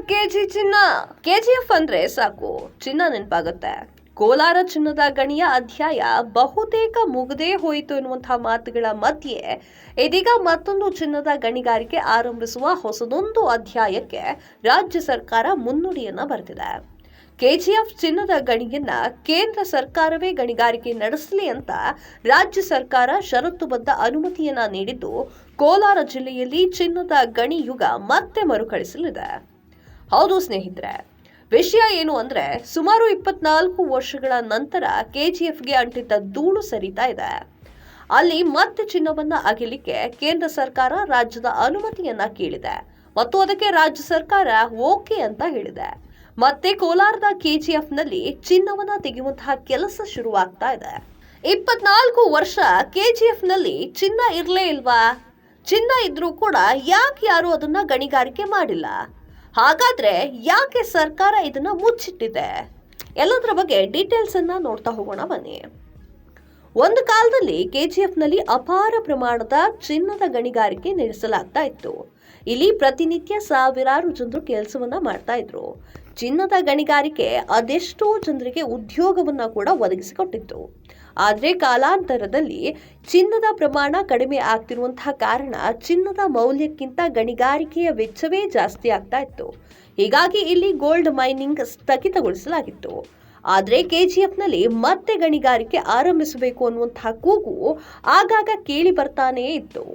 KG ಚಿನ್ನ. KGF ಅಂದ್ರೆ ಸಾಕು ಚಿನ್ನ ನೆನಪಾಗುತ್ತೆ. ಕೋಲಾರ ಚಿನ್ನದ ಗಣಿಯ ಅಧ್ಯಾಯ ಬಹುತೇಕ ಮುಗದೇ ಹೋಯಿತು ಎನ್ನುವಂತಹ ಮಾತುಗಳ ಮಧ್ಯೆ ಇದೀಗ ಮತ್ತೊಂದು ಚಿನ್ನದ ಗಣಿಗಾರಿಕೆ ಆರಂಭಿಸುವ ಹೊಸದೊಂದು ಅಧ್ಯಾಯಕ್ಕೆ ರಾಜ್ಯ ಸರ್ಕಾರ ಮುನ್ನುಡಿಯನ್ನ ಬರೆದಿದೆ. ಕೆಜಿಎಫ್ ಚಿನ್ನದ ಗಣಿಯನ್ನ ಕೇಂದ್ರ ಸರ್ಕಾರವೇ ಗಣಿಗಾರಿಕೆ ನಡೆಸಲಿ ಅಂತ ರಾಜ್ಯ ಸರ್ಕಾರ ಷರತ್ತುಬದ್ಧ ಅನುಮತಿಯನ್ನ ನೀಡಿದ್ದು, ಕೋಲಾರ ಜಿಲ್ಲೆಯಲ್ಲಿ ಚಿನ್ನದ ಗಣಿ ಯುಗ ಮತ್ತೆ ಮರುಕಳಿಸಲಿದೆ. ಹೌದು ಸ್ನೇಹಿತರೆ, ವಿಷಯ ಏನು ಅಂದ್ರೆ ಸುಮಾರು 24 ವರ್ಷಗಳ ನಂತರ ಕೆಜಿಎಫ್ಗೆ ಅಂಟಿದ್ದ ಧೂಳು ಸರಿತಾ ಇದೆ. ಅಲ್ಲಿ ಮತ್ತೆ ಚಿನ್ನವನ್ನ ಅಗೆಲಿಕ್ಕೆ ಕೇಂದ್ರ ಸರ್ಕಾರ ರಾಜ್ಯದ ಅನುಮತಿಯನ್ನ ಕೇಳಿದೆ ಮತ್ತು ಅದಕ್ಕೆ ರಾಜ್ಯ ಸರ್ಕಾರ ಓಕೆ ಅಂತ ಹೇಳಿದೆ. ಮತ್ತೆ ಕೋಲಾರದ ಕೆಜಿಎಫ್ನಲ್ಲಿ ಚಿನ್ನವನ್ನ ತೆಗೆಯುವಂತಹ ಕೆಲಸ ಶುರುವಾಗ್ತಾ ಇದೆ. 24 ವರ್ಷ ಕೆಜಿಎಫ್ನಲ್ಲಿ ಚಿನ್ನ ಇರ್ಲೇ ಇಲ್ವಾ? ಚಿನ್ನ ಇದ್ರೂ ಕೂಡ ಯಾಕೆ ಯಾರು ಅದನ್ನ ಗಣಿಗಾರಿಕೆ ಮಾಡಿಲ್ಲ? ಹಾಗಾದ್ರೆ ಯಾಕೆ ಸರ್ಕಾರ ಇದನ್ನ ಮುಚ್ಚಿಟ್ಟಿದೆ? ಎಲ್ಲದರ ಬಗ್ಗೆ ಡೀಟೇಲ್ಸ್ ಅನ್ನ ನೋಡ್ತಾ ಹೋಗೋಣ ಬನ್ನಿ. ಒಂದು ಕಾಲದಲ್ಲಿ ಕೆಜಿಎಫ್ನಲ್ಲಿ ಅಪಾರ ಪ್ರಮಾಣದ ಚಿನ್ನದ ಗಣಿಗಾರಿಕೆ ನಡೆಸಲಾಗ್ತಾ ಇತ್ತು. ಇಲ್ಲಿ ಪ್ರತಿನಿತ್ಯ ಸಾವಿರಾರು ಜನರು ಕೆಲಸವನ್ನ ಮಾಡ್ತಾ ಇದ್ರು. ಚಿನ್ನದ ಗಣಿಗಾರಿಕೆ ಅದೆಷ್ಟೋ ಜನರಿಗೆ ಉದ್ಯೋಗವನ್ನ ಕೂಡ ಒದಗಿಸಿಕೊಟ್ಟಿತ್ತು. ಆದರೆ ಕಾಲಾಂತರದಲ್ಲಿ ಚಿನ್ನದ ಪ್ರಮಾಣ ಕಡಿಮೆ ಆಗ್ತಿರುವಂತಹ ಕಾರಣ ಚಿನ್ನದ ಮೌಲ್ಯಕ್ಕಿಂತ ಗಣಿಗಾರಿಕೆಯ ವೆಚ್ಚವೇ ಜಾಸ್ತಿ ಆಗ್ತಾ ಇತ್ತು. ಹೀಗಾಗಿ ಇಲ್ಲಿ ಗೋಲ್ಡ್ ಮೈನಿಂಗ್ ಸ್ಥಗಿತಗೊಳಿಸಲಾಗಿತ್ತು. ಆದರೆ ಕೆಜಿಎಫ್ನಲ್ಲಿ ಮತ್ತೆ ಗಣಿಗಾರಿಕೆ ಆರಂಭಿಸಬೇಕು ಅನ್ನುವಂತಹ ಕೂಗು ಆಗಾಗ ಕೇಳಿ ಬರ್ತಾನೇ ಇತ್ತು.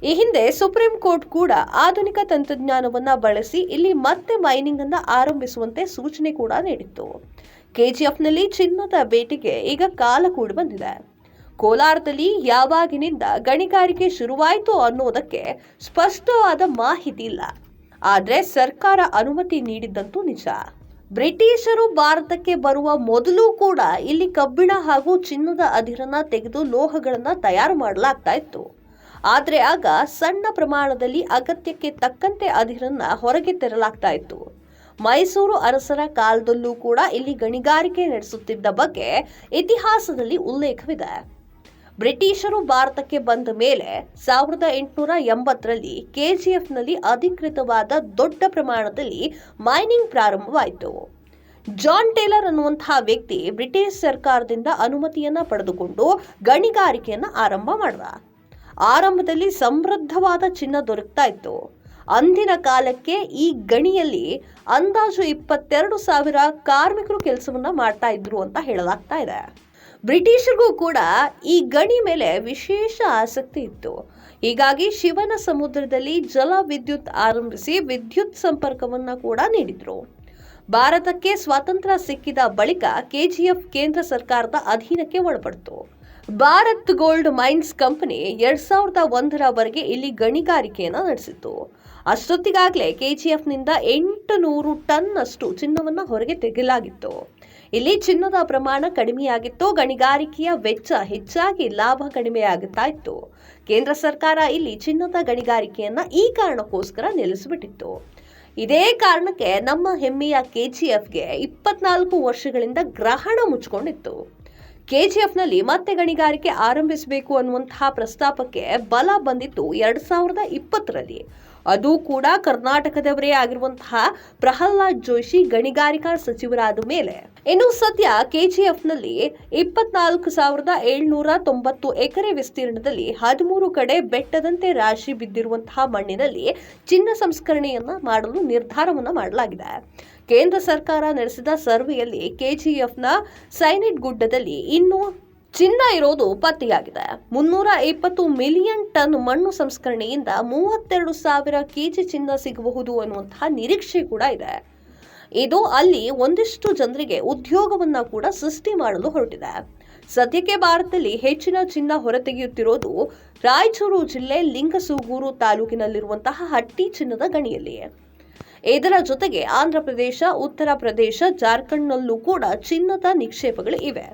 ಈ ಹಿಂದೆ ಸುಪ್ರೀಂ ಕೋರ್ಟ್ ಕೂಡ ಆಧುನಿಕ ತಂತ್ರಜ್ಞಾನವನ್ನ ಬಳಸಿ ಇಲ್ಲಿ ಮತ್ತೆ ಮೈನಿಂಗ್ ಅನ್ನ ಆರಂಭಿಸುವಂತೆ ಸೂಚನೆ ಕೂಡ ನೀಡಿತ್ತು. ಕೆಜಿಎಫ್ನಲ್ಲಿ ಚಿನ್ನದ ಬೇಟೆಗೆ ಈಗ ಕಾಲ ಕೂಡಿ ಬಂದಿದೆ. ಕೋಲಾರದಲ್ಲಿ ಯಾವಾಗಿನಿಂದ ಗಣಿಗಾರಿಕೆ ಶುರುವಾಯಿತು ಅನ್ನೋದಕ್ಕೆ ಸ್ಪಷ್ಟವಾದ ಮಾಹಿತಿ ಇಲ್ಲ. ಆದ್ರೆ ಸರ್ಕಾರ ಅನುಮತಿ ನೀಡಿದ್ದಂತೂ ನಿಜ. ಬ್ರಿಟಿಷರು ಭಾರತಕ್ಕೆ ಬರುವ ಮೊದಲು ಕೂಡ ಇಲ್ಲಿ ಕಬ್ಬಿಣ ಹಾಗೂ ಚಿನ್ನದ ಅದಿರನ್ನ ತೆಗೆದು ಲೋಹಗಳನ್ನ ತಯಾರು ಮಾಡಲಾಗ್ತಾ ಇತ್ತು. ಆದ್ರೆ ಆಗ ಸಣ್ಣ ಪ್ರಮಾಣದಲ್ಲಿ ಅಗತ್ಯಕ್ಕೆ ತಕ್ಕಂತೆ ಅದಿರನ್ನ ಹೊರಗೆ ತರಲಾಗ್ತಾ ಇತ್ತು. ಮೈಸೂರು ಅರಸರ ಕಾಲದಲ್ಲೂ ಕೂಡ ಇಲ್ಲಿ ಗಣಿಗಾರಿಕೆ ನಡೆಸುತ್ತಿದ್ದ ಬಗ್ಗೆ ಇತಿಹಾಸದಲ್ಲಿ ಉಲ್ಲೇಖವಿದೆ. ಬ್ರಿಟಿಷರು ಭಾರತಕ್ಕೆ ಬಂದ ಮೇಲೆ 1880ರಲ್ಲಿ ಕೆಜಿಎಫ್ನಲ್ಲಿ ಅಧಿಕೃತವಾದ ದೊಡ್ಡ ಪ್ರಮಾಣದಲ್ಲಿ ಮೈನಿಂಗ್ ಪ್ರಾರಂಭವಾಯಿತು. ಜಾನ್ ಟೇಲರ್ ಅನ್ನುವಂತಹ ವ್ಯಕ್ತಿ ಬ್ರಿಟಿಷ್ ಸರ್ಕಾರದಿಂದ ಅನುಮತಿಯನ್ನ ಪಡೆದುಕೊಂಡು ಗಣಿಗಾರಿಕೆಯನ್ನ ಆರಂಭ ಮಾಡಿದ. ಆರಂಭದಲ್ಲಿ ಸಮೃದ್ಧವಾದ ಚಿನ್ನ ದೊರಕ್ತಾ ಇತ್ತು. ಅಂದಿನ ಕಾಲಕ್ಕೆ ಈ ಗಣಿಯಲ್ಲಿ ಅಂದಾಜು 22,000 ಕಾರ್ಮಿಕರು ಕೆಲಸವನ್ನ ಮಾಡ್ತಾ ಇದ್ರು ಅಂತ ಹೇಳಲಾಗ್ತಾ ಇದೆ. ಬ್ರಿಟಿಷರಿಗೂ ಕೂಡ ಈ ಗಣಿ ಮೇಲೆ ವಿಶೇಷ ಆಸಕ್ತಿ ಇತ್ತು. ಹೀಗಾಗಿ ಶಿವನ ಸಮುದ್ರದಲ್ಲಿ ಜಲ ವಿದ್ಯುತ್ ಆರಂಭಿಸಿ ವಿದ್ಯುತ್ ಸಂಪರ್ಕವನ್ನ ಕೂಡ ನೀಡಿದ್ರು. ಭಾರತಕ್ಕೆ ಸ್ವಾತಂತ್ರ್ಯ ಸಿಕ್ಕಿದ ಬಳಿಕ ಕೆಜಿಎಫ್ ಕೇಂದ್ರ ಸರ್ಕಾರದ ಅಧೀನಕ್ಕೆ ಒಳಪಡಿತು. ಭಾರತ್ ಗೋಲ್ಡ್ ಮೈನ್ಸ್ ಕಂಪನಿ 2001ರವರೆಗೆ ಇಲ್ಲಿ ಗಣಿಗಾರಿಕೆಯನ್ನು ನಡೆಸಿತ್ತು. ಅಷ್ಟೊತ್ತಿಗಾಗಲೇ ಕೆಜಿಎಫ್ನಿಂದ 800 ಟನ್ ಅಷ್ಟು ಚಿನ್ನವನ್ನು ಹೊರಗೆ ತೆಗೆಯಲಾಗಿತ್ತು. ಇಲ್ಲಿ ಚಿನ್ನದ ಪ್ರಮಾಣ ಕಡಿಮೆಯಾಗಿತ್ತು. ಗಣಿಗಾರಿಕೆಯ ವೆಚ್ಚ ಹೆಚ್ಚಾಗಿ ಲಾಭ ಕಡಿಮೆಯಾಗುತ್ತಾ ಇತ್ತು. ಕೇಂದ್ರ ಸರ್ಕಾರ ಇಲ್ಲಿ ಚಿನ್ನದ ಗಣಿಗಾರಿಕೆಯನ್ನ ಈ ಕಾರಣಕ್ಕೋಸ್ಕರ ನಿಲ್ಲಿಸಿಬಿಟ್ಟಿತ್ತು. ಇದೇ ಕಾರಣಕ್ಕೆ ನಮ್ಮ ಹೆಮ್ಮೆಯ ಕೆಜಿಎಫ್ಗೆ 24 ವರ್ಷಗಳಿಂದ ಗ್ರಹಣ ಮುಚ್ಚಿಕೊಂಡಿತ್ತು. ಕೆಜಿಎಫ್ನಲ್ಲಿ ಮತ್ತೆ ಗಣಿಗಾರಿಕೆ ಆರಂಭಿಸಬೇಕು ಅನ್ನುವಂತಹ ಪ್ರಸ್ತಾಪಕ್ಕೆ ಬಲ ಬಂದಿತ್ತು 2020ರಲ್ಲಿ. ಅದು ಕೂಡ ಕರ್ನಾಟಕದವರೇ ಆಗಿರುವಂತಹ ಪ್ರಹ್ಲಾದ್ ಜೋಶಿ ಗಣಿಗಾರಿಕಾ ಸಚಿವರಾದ ಮೇಲೆ. ಇನ್ನು ಸದ್ಯ ಕೆಜಿಎಫ್ನಲ್ಲಿ 24,790 ಎಕರೆ ವಿಸ್ತೀರ್ಣದಲ್ಲಿ 13 ಕಡೆ ಬೆಟ್ಟದಂತೆ ರಾಶಿ ಬಿದ್ದಿರುವಂತಹ ಮಣ್ಣಿನಲ್ಲಿ ಚಿನ್ನ ಸಂಸ್ಕರಣೆಯನ್ನ ಮಾಡಲು ನಿರ್ಧಾರವನ್ನ ಮಾಡಲಾಗಿದೆ. ಕೇಂದ್ರ ಸರ್ಕಾರ ನಡೆಸಿದ ಸರ್ವೆಯಲ್ಲಿ ಕೆಜಿಎಫ್ನ ಸೈನಿಟ್ ಗುಡ್ಡದಲ್ಲಿ ಇನ್ನೂ ಚಿನ್ನ ಇರೋದು ಪತ್ತೆಯಾಗಿದೆ. 320 ಮಿಲಿಯನ್ ಟನ್ ಮಣ್ಣು ಸಂಸ್ಕರಣೆಯಿಂದ 32,000 ಕೆಜಿ ಚಿನ್ನ ಸಿಗಬಹುದು ಅನ್ನುವಂತಹ ನಿರೀಕ್ಷೆ ಕೂಡ ಇದೆ. ಇದು ಅಲ್ಲಿ ಒಂದಿಷ್ಟು ಜನರಿಗೆ ಉದ್ಯೋಗವನ್ನ ಕೂಡ ಸೃಷ್ಟಿ ಮಾಡಲು ಹೊರಟಿದೆ. ಸದ್ಯಕ್ಕೆ ಭಾರತದಲ್ಲಿ ಹೆಚ್ಚಿನ ಚಿನ್ನ ಹೊರತೆಗೆಯುತ್ತಿರೋದು ರಾಯಚೂರು ಜಿಲ್ಲೆ ಲಿಂಗಸೂಗೂರು ತಾಲೂಕಿನಲ್ಲಿರುವಂತಹ ಹಟ್ಟಿ ಚಿನ್ನದ ಗಣಿಯಲ್ಲಿ. ಇದರ ಜೊತೆಗೆ ಆಂಧ್ರ ಪ್ರದೇಶ, ಉತ್ತರ ಪ್ರದೇಶ, ಜಾರ್ಖಂಡ್ನಲ್ಲೂ ಕೂಡ ಚಿನ್ನದ ನಿಕ್ಷೇಪಗಳು ಇವೆ.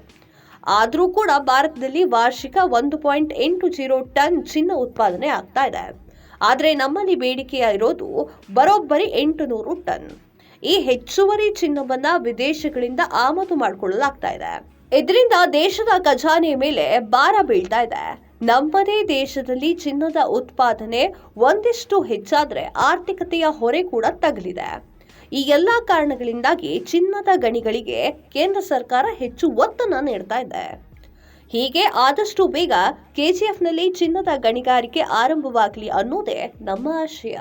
ಆದರೂ ಕೂಡ ಭಾರತದಲ್ಲಿ ವಾರ್ಷಿಕ 1.80 ಟನ್ ಚಿನ್ನ ಉತ್ಪಾದನೆ ಆಗ್ತಾ ಇದೆ. ಆದರೆ ನಮ್ಮಲ್ಲಿ ಬೇಡಿಕೆಯ ಇರೋದು ಬರೋಬ್ಬರಿ 800 ಟನ್. ಈ ಹೆಚ್ಚುವರಿ ಚಿನ್ನವನ್ನ ವಿದೇಶಗಳಿಂದ ಆಮದು ಮಾಡಿಕೊಳ್ಳಲಾಗ್ತಾ ಇದೆ. ಇದರಿಂದ ದೇಶದ ಖಜಾನೆಯ ಮೇಲೆ ಭಾರ ಬೀಳ್ತಾ ಇದೆ. ನಮ್ಮದೇ ದೇಶದಲ್ಲಿ ಚಿನ್ನದ ಉತ್ಪಾದನೆ ಒಂದಿಷ್ಟು ಹೆಚ್ಚಾದ್ರೆ ಆರ್ಥಿಕತೆಯ ಹೊರೆ ಕೂಡ ತಗಲಿದೆ. ಈ ಎಲ್ಲಾ ಕಾರಣಗಳಿಂದಾಗಿ ಚಿನ್ನದ ಗಣಿಗಳಿಗೆ ಕೇಂದ್ರ ಸರ್ಕಾರ ಹೆಚ್ಚು ಒತ್ತನ್ನು ನೀಡ್ತಾ ಇದೆ. ಹೀಗೆ ಆದಷ್ಟು ಬೇಗ ಕೆಜಿಎಫ್ನಲ್ಲಿ ಚಿನ್ನದ ಗಣಿಗಾರಿಕೆ ಆರಂಭವಾಗಲಿ ಅನ್ನೋದೇ ನಮ್ಮ ಆಶಯ.